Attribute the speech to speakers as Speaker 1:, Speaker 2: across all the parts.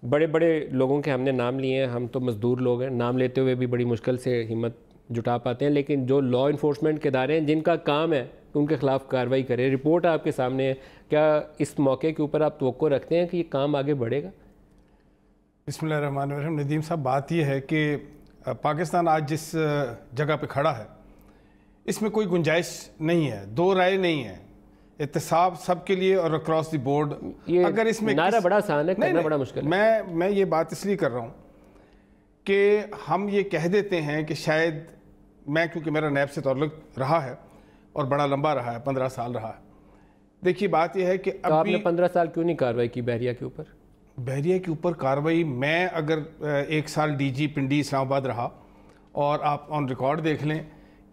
Speaker 1: بڑے بڑے لوگوں کے ہم نے نام لیے ہیں, ہم تو مزدور لوگ ہیں, نام لیتے ہوئے بھی بڑی مشکل سے ہمت جٹا پاتے ہیں, لیکن جو لا انفورسمنٹ کے ادارے ہیں جن کا کام ہے ان کے خلاف کارروائی کریں. رپورٹ آپ کے سامنے ہے, کیا اس موقع کے اوپر آپ توقع رکھتے ہیں کہ یہ کام آگے بڑھے گا؟
Speaker 2: بسم اللہ الرحمن الرحیم. ندیم صاحب, بات یہ ہے کہ پاکستان آج جس جگہ پہ کھڑا ہے اس میں کوئی گنجائش نہیں ہے, دو رائے نہیں ہے, احتساب سب کے لیے اور اکراس دی بورڈ. اگر اس میں
Speaker 1: نعرہ بڑا آسان ہے, کرنا بڑا مشکل ہے.
Speaker 2: میں یہ بات اس لیے کر رہا ہوں کہ ہم یہ کہہ دیتے ہیں کہ شاید میں, کیونکہ میرا نیب سے تعلق رہا ہے اور بڑا لمبا رہا ہے, 15 سال رہا ہے. دیکھیے بات یہ ہے کہ
Speaker 1: اب آپ نے 15 سال کیوں نہیں کارروائی کی بحریہ کے اوپر؟
Speaker 2: بحریہ کے اوپر کارروائی, میں اگر 1 سال ڈی جی پنڈی اسلام آباد رہا اور آپ آن ریکارڈ دیکھ لیں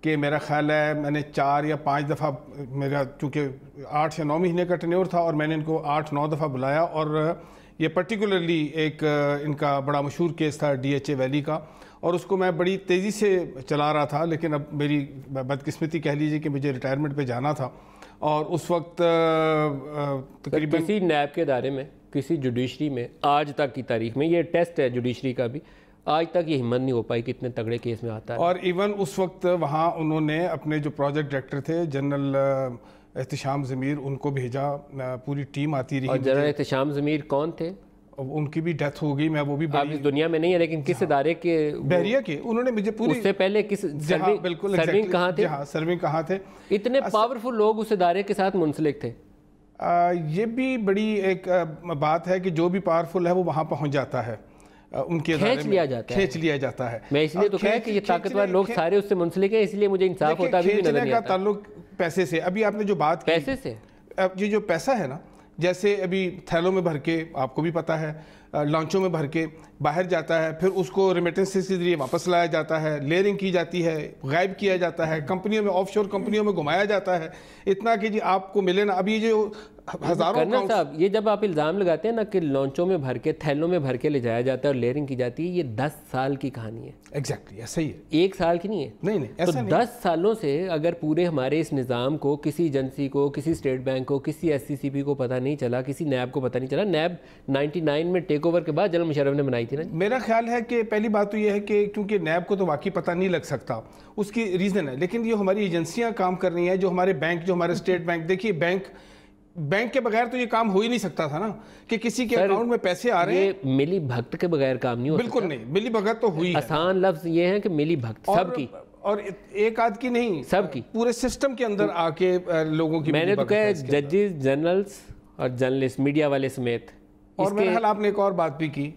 Speaker 2: کہ میرا خیال ہے میں نے 4 یا 5 دفعہ, میرا چونکہ 8 یا 9 مہینے کا ٹینیور تھا اور میں نے ان کو 8-9 دفعہ بلایا, اور یہ پرٹیکولرلی ایک ان کا بڑا مشہور کیس تھا ڈی ایچ اے ویلی کا, اور اس کو میں بڑی تیزی سے چلا رہا تھا, لیکن اب میری بدقسمتی کہہ لیجیے کہ مجھے ریٹائرمنٹ پہ جانا تھا, اور اس وقت
Speaker 1: تقریباً کسی نیب کے ادارے میں, کسی جوڈیشری میں آج تک کی تاریخ میں, یہ ٹیسٹ ہے جوڈیشری کا بھی, آج تک یہ ہمت نہیں ہو پائی کہ اتنے تگڑے کیس میں آتا ہے.
Speaker 2: اور ایون اس وقت وہاں انہوں نے اپنے جو پروجیکٹ ڈائریکٹر تھے جنرل احتشام ضمیر, ان کو بھیجا, پوری ٹیم آتی رہی.
Speaker 1: اور جنرل احتشام ضمیر کون تھے؟
Speaker 2: ان کی بھی ڈیتھ ہو گئی, میں وہ بھی
Speaker 1: اب اس دنیا میں نہیں ہے, لیکن کس ادارے کے؟
Speaker 2: بحریہ کے. انہوں نے مجھے پوری,
Speaker 1: اس سے پہلے کس سرونگ کہاں تھے؟
Speaker 2: سرونگ کہاں تھے؟
Speaker 1: اتنے پاورفل لوگ اس ادارے کے ساتھ منسلک تھے.
Speaker 2: یہ بھی بڑی ایک بات ہے کہ جو بھی پاورفل ہے وہ وہاں پہنچ جاتا ہے, ان کے ادارے میں کھینچ لیا جاتا ہے.
Speaker 1: میں اس لیے تو کہا کہ یہ طاقتور لوگ سارے اس سے منسلک ہیں, اس لیے مجھے انصاف ہوتا بھی نظر نہیں آتا.
Speaker 2: کا تعلق پیسے سے. ابھی آپ نے جو بات کی
Speaker 1: پیسے سے,
Speaker 2: یہ جو پیسہ ہے نا, جیسے ابھی تھیلوں میں بھر کے, آپ کو بھی پتا ہے, لانچوں میں بھر کے باہر جاتا ہے, پھر اس کو ریمیٹنس کے ذریعے واپس لایا جاتا ہے, لیئرنگ کی جاتی ہے, غائب کیا جاتا ہے, کمپنیوں میں, آف شور کمپنیوں میں گھمایا جاتا ہے, اتنا کہ جی آپ کو ملے نا. اب یہ جو ہزاروں
Speaker 1: کرنا صاحب, یہ جب آپ الزام لگاتے ہیں نا کہ لانچوں میں بھر کے, تھیلوں میں بھر کے لے جایا جاتا ہے اور لیئرنگ کی جاتی ہے, یہ 10 سال کی کہانی ہے.
Speaker 2: ایگزیکٹلی ایسا ہی ہے,
Speaker 1: 1 سال کی نہیں ہے.
Speaker 2: نہیں
Speaker 1: تو 10 سالوں سے اگر پورے ہمارے اس نظام کو, کسی ایجنسی کو, کسی اسٹیٹ بینک کو, کسی ایس سی سی پی کو پتہ نہیں چلا, کسی نیب کو پتہ نہیں چلا. نیب 99 میں ٹیک اوور کے بعد جنرل مشرف نے بنائی تھی نا.
Speaker 2: میرا خیال ہے کہ پہلی بات تو یہ ہے کہ کیونکہ نیب کو تو واقعی پتہ نہیں لگ سکتا, اس کی ریزن ہے, لیکن یہ ہماری ایجنسیاں کام کر رہی ہیں, جو ہمارے بینک, جو ہمارے اسٹیٹ بینک. دیکھیے بینک کے بغیر تو یہ کام ہو ہی نہیں سکتا تھا نا, کہ کسی کے اکاؤنٹ میں پیسے آ رہے ہیں.
Speaker 1: یہ ملی بھگت کے بغیر کام نہیں ہو سکتا.
Speaker 2: بالکل نہیں, ملی بھگت تو ہوئی ہے.
Speaker 1: آسان لفظ یہ ہے کہ ملی بھگت سب کی,
Speaker 2: اور ایک آدھ کی نہیں,
Speaker 1: سب کی,
Speaker 2: پورے سسٹم کے اندر آ کے لوگوں کی.
Speaker 1: میں نے تو کہا ججز, جنرلز اور جرنلسٹ, میڈیا والے سمیت.
Speaker 2: اور میرے خیال آپ نے ایک اور بات بھی کی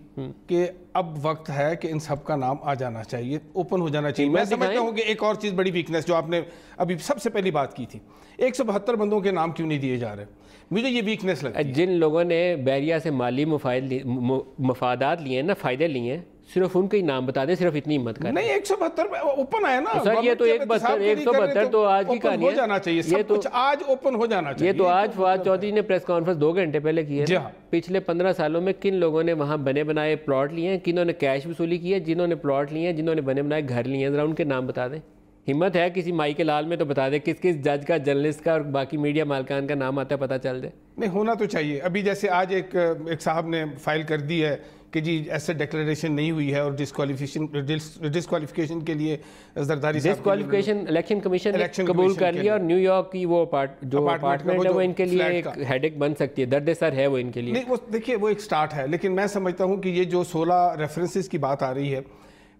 Speaker 2: کہ اب وقت ہے کہ ان سب کا نام آ جانا چاہیے, اوپن ہو جانا چاہیے. میں سمجھتا ہوں کہ ایک اور چیز بڑی ویکنیس جو آپ نے ابھی سب سے پہلی بات کی تھی, 172 بندوں کے نام کیوں نہیں دیے جا رہے, مجھے یہ ویکنیس لگتی ہے.
Speaker 1: جن لوگوں نے بحریہ سے مالی مفادات لیے ہیں نا, فائدے لیے ہیں, صرف ان کے ہی نام بتا دیں, صرف اتنی ہمت کریں.
Speaker 2: نہیں 172 اوپن آیا نا
Speaker 1: سر, یہ تو 172 تو آج کی کہانی ہے.
Speaker 2: ہو جانا چاہیے, سب کچھ آج اوپن ہو جانا چاہیے.
Speaker 1: یہ تو آج فواد چودھری نے پریس کانفرنس 2 گھنٹے پہلے کی ہے. پچھلے 15 سالوں میں کن لوگوں نے وہاں بنے بنائے پلاٹ لیے ہیں, کنہوں نے کیش وصولی کی ہے, جنہوں نے پلاٹ لیے ہیں, جنہوں نے بنے بنائے گھر لیے ہیں, ذرا ان کے نام بتا دیں. ہمت ہے کسی مائی کے لال میں تو بتا دیں, کس کس جج کا, جرنلسٹ کا اور باقی میڈیا مالکان کا نام آتا ہے, پتہ چل جائے.
Speaker 2: نہیں ہونا تو چاہیے. ابھی جیسے آج ایک صاحب نے فائل کر دی ہے کہ جی ایسے ڈیکلیریشن نہیں ہوئی ہے اور ڈسکوالیفیکیشن کے لیے زرداری صاحب,
Speaker 1: ڈسکوالیفیکیشن الیکشن کمیشن نے قبول کر لیا, اور نیو یارک کی وہ جو اپارٹمنٹ ہے وہ ان کے لیے ایک ہیڈ ایک بن سکتی ہے, درد سر ہے وہ ان کے لیے.
Speaker 2: نہیں وہ دیکھیے وہ ایک سٹارٹ ہے, لیکن میں سمجھتا ہوں کہ یہ جو 16 ریفرنسز کی بات آ رہی ہے,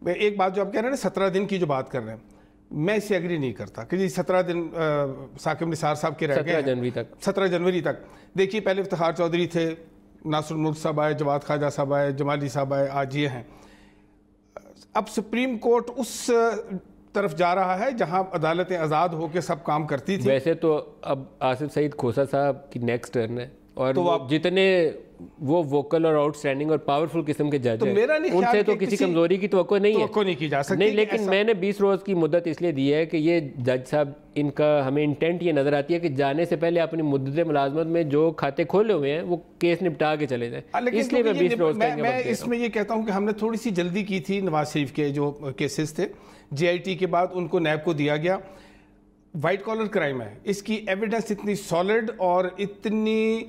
Speaker 2: ایک بات جو آپ کہہ رہے ہیں نا 17 دن کی جو بات کر رہے ہیں, میں اسے ایگری نہیں کرتا کہ جی 17 دن ثاقب نثار صاحب کے رہ گئے 17 جنوری تک. دیکھیے پہلے افتخار چودھری تھے, ناصر الملک صاحب آئے, جواد خواجہ صاحب آئے, جمالی صاحب آئے, آج یہ ہیں. اب سپریم کورٹ اس طرف جا رہا ہے جہاں عدالتیں آزاد ہو کے سب کام کرتی تھی.
Speaker 1: ویسے تو اب آصف سعید کھوسا صاحب کی نیکسٹ ٹرن ہے, اور جتنے وہ ووکل اور آؤٹ اسٹینڈنگ اور پاورفل قسم کے جج ہیں ان سے تو کسی کمزوری کی توقع نہیں ہے,
Speaker 2: توقع نہیں کی جا سکتی.
Speaker 1: نہیں, لیکن میں نے 20 روز کی مدت اس لیے دی ہے کہ یہ جج صاحب, ان کا ہمیں انٹینٹ یہ نظر آتی ہے کہ جانے سے پہلے اپنی مدت ملازمت میں جو کھاتے کھولے ہوئے ہیں وہ کیس نپٹا کے چلے جائیں. اس لیے میں 20 روز
Speaker 2: میں اس میں یہ کہتا ہوں کہ ہم نے تھوڑی سی جلدی کی تھی. نواز شریف کے جو کیسز تھے, جے آئی ٹی کے بعد ان کو نیب کو دیا گیا. وائٹ کالر کرائم ہے, اس کی ایویڈنس اتنی سالڈ اور اتنی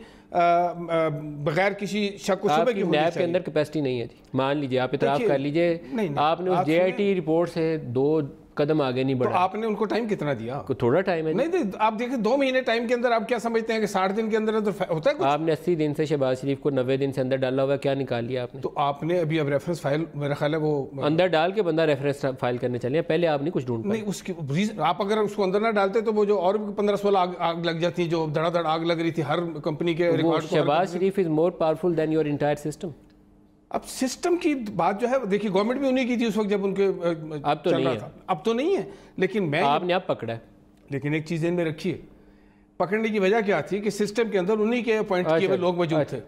Speaker 2: بغیر کسی شک و شبہ کی ہونی
Speaker 1: نیب کے اندر کیپیسٹی نہیں ہے جی. مان لیجیے آپ اعتراف کر لیجیے, آپ نے اس جے آئی ٹی رپورٹ سے 2 قدم آگے نہیں بڑھا.
Speaker 2: آپ نے ان کو ٹائم کتنا دیا؟
Speaker 1: تھوڑا ٹائم ہے
Speaker 2: نہیں, آپ دیکھیں 2 مہینے ٹائم کے اندر آپ کیا سمجھتے ہیں کہ 60 دن کے اندر ہوتا ہے کچھ؟
Speaker 1: آپ نے 80 دن سے شہباز شریف کو 90 دن سے اندر ڈالا ہوا, کیا نکال لیا آپ نے؟
Speaker 2: تو آپ نے ابھی اب ریفرنس فائل میرا خیال ہے وہ
Speaker 1: اندر ڈال کے بندہ ریفرنس فائل کرنے چلے, پہلے آپ نہیں کچھ ڈھونڈ پائے.
Speaker 2: نہیں, اس کی ریزن آپ اگر اس کو اندر نہ ڈالتے تو وہ جو اور 15-16 آگ لگ جاتی ہیں, جو دھڑا دھڑ آگ لگ رہی تھی ہر کمپنی کے ریکارڈ کو.
Speaker 1: Shehbaz Sharif is more powerful than your entire system.
Speaker 2: اب سسٹم کی بات جو ہے دیکھیے گورنمنٹ بھی انہیں کی تھی اس وقت جب ان کے
Speaker 1: اب تو نہیں ہے,
Speaker 2: اب تو نہیں ہے, لیکن میں
Speaker 1: آپ نے اب پکڑا ہے.
Speaker 2: لیکن ایک چیز ان میں رکھیے, پکڑنے کی وجہ کیا تھی کہ سسٹم کے اندر انہیں کے اپوائنٹ کیے ہوئے لوگ موجود تھے.